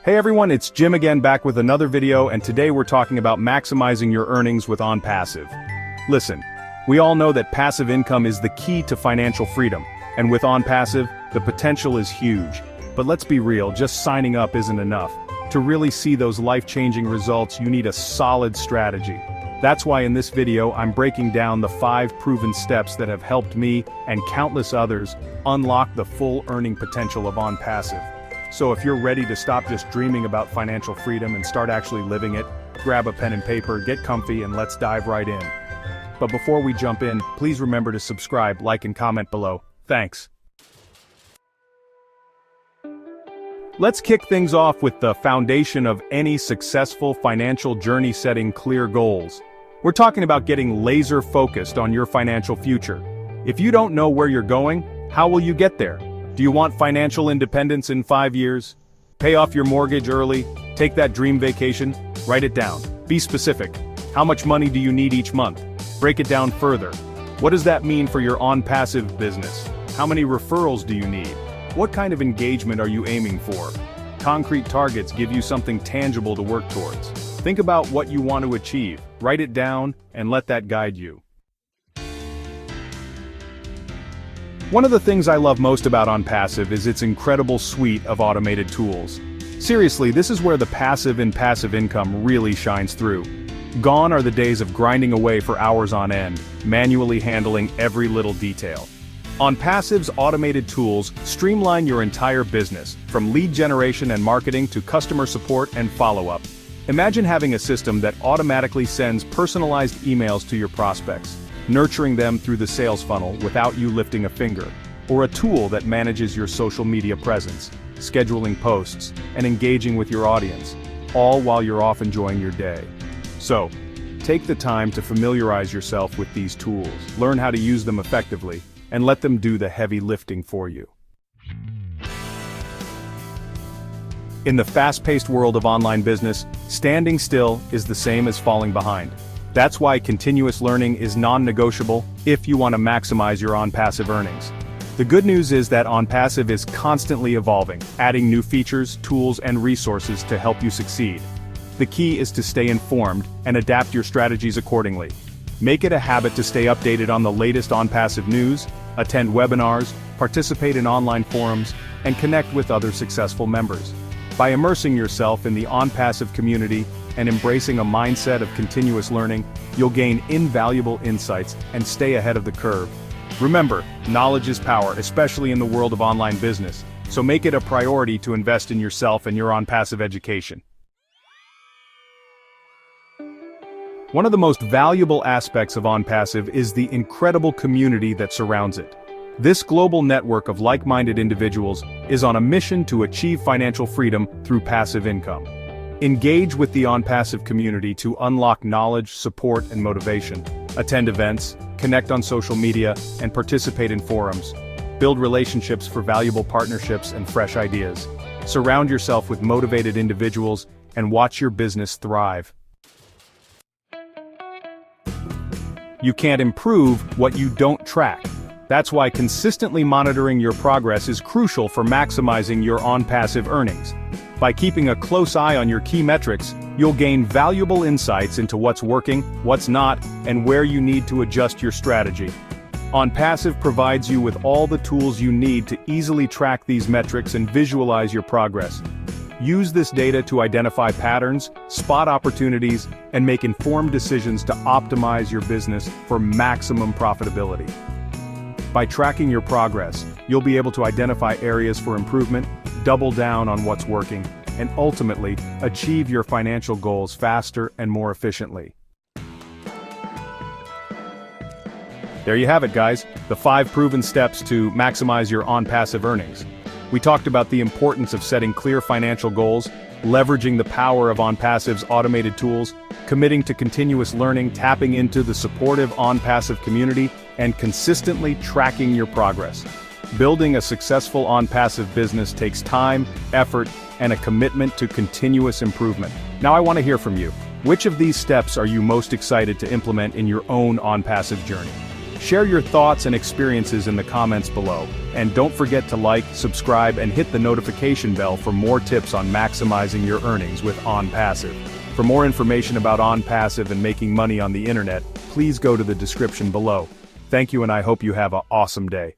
Hey everyone, it's Jim again back with another video, and today we're talking about maximizing your earnings with OnPassive. Listen, we all know that passive income is the key to financial freedom, and with OnPassive, the potential is huge. But let's be real, just signing up isn't enough. To really see those life-changing results, you need a solid strategy. That's why in this video I'm breaking down the 5 proven steps that have helped me and countless others unlock the full earning potential of OnPassive. So if you're ready to stop just dreaming about financial freedom and start actually living it, grab a pen and paper, get comfy, and let's dive right in. But before we jump in, please remember to subscribe, like, and comment below. Thanks. Let's kick things off with the foundation of any successful financial journey: setting clear goals. We're talking about getting laser focused on your financial future. If you don't know where you're going, how will you get there? Do you want financial independence in 5 years? Pay off your mortgage early? Take that dream vacation? Write it down. Be specific. How much money do you need each month? Break it down further. What does that mean for your OnPassive business? How many referrals do you need? What kind of engagement are you aiming for? Concrete targets give you something tangible to work towards. Think about what you want to achieve, write it down, and let that guide you. One of the things I love most about OnPassive is its incredible suite of automated tools. Seriously, this is where the passive in passive income really shines through. Gone are the days of grinding away for hours on end, manually handling every little detail. OnPassive's automated tools streamline your entire business, from lead generation and marketing to customer support and follow-up. Imagine having a system that automatically sends personalized emails to your prospects, nurturing them through the sales funnel without you lifting a finger, or a tool that manages your social media presence, scheduling posts, and engaging with your audience, all while you're off enjoying your day. So, take the time to familiarize yourself with these tools, learn how to use them effectively, and let them do the heavy lifting for you. In the fast-paced world of online business, standing still is the same as falling behind. That's why continuous learning is non-negotiable if you want to maximize your OnPassive earnings. The good news is that OnPassive is constantly evolving, adding new features, tools, and resources to help you succeed. The key is to stay informed and adapt your strategies accordingly. Make it a habit to stay updated on the latest OnPassive news, attend webinars, participate in online forums, and connect with other successful members. By immersing yourself in the OnPassive community and embracing a mindset of continuous learning, you'll gain invaluable insights and stay ahead of the curve. Remember, knowledge is power, especially in the world of online business, so make it a priority to invest in yourself and your OnPassive education. One of the most valuable aspects of OnPassive is the incredible community that surrounds it. This global network of like-minded individuals is on a mission to achieve financial freedom through passive income. Engage with the OnPassive community to unlock knowledge, support, and motivation. Attend events, connect on social media, and participate in forums. Build relationships for valuable partnerships and fresh ideas. Surround yourself with motivated individuals and watch your business thrive. You can't improve what you don't track. That's why consistently monitoring your progress is crucial for maximizing your OnPassive earnings. By keeping a close eye on your key metrics, you'll gain valuable insights into what's working, what's not, and where you need to adjust your strategy. OnPassive provides you with all the tools you need to easily track these metrics and visualize your progress. Use this data to identify patterns, spot opportunities, and make informed decisions to optimize your business for maximum profitability. By tracking your progress, you'll be able to identify areas for improvement, double down on what's working, and ultimately, achieve your financial goals faster and more efficiently. There you have it, guys, the 5 proven steps to maximize your OnPassive earnings. We talked about the importance of setting clear financial goals, leveraging the power of OnPassive's automated tools, committing to continuous learning, tapping into the supportive OnPassive community, and consistently tracking your progress. Building a successful OnPassive business takes time, effort, and a commitment to continuous improvement. Now I want to hear from you. Which of these steps are you most excited to implement in your own OnPassive journey? Share your thoughts and experiences in the comments below. And don't forget to like, subscribe, and hit the notification bell for more tips on maximizing your earnings with OnPassive. For more information about OnPassive and making money on the internet, please go to the description below. Thank you, and I hope you have an awesome day.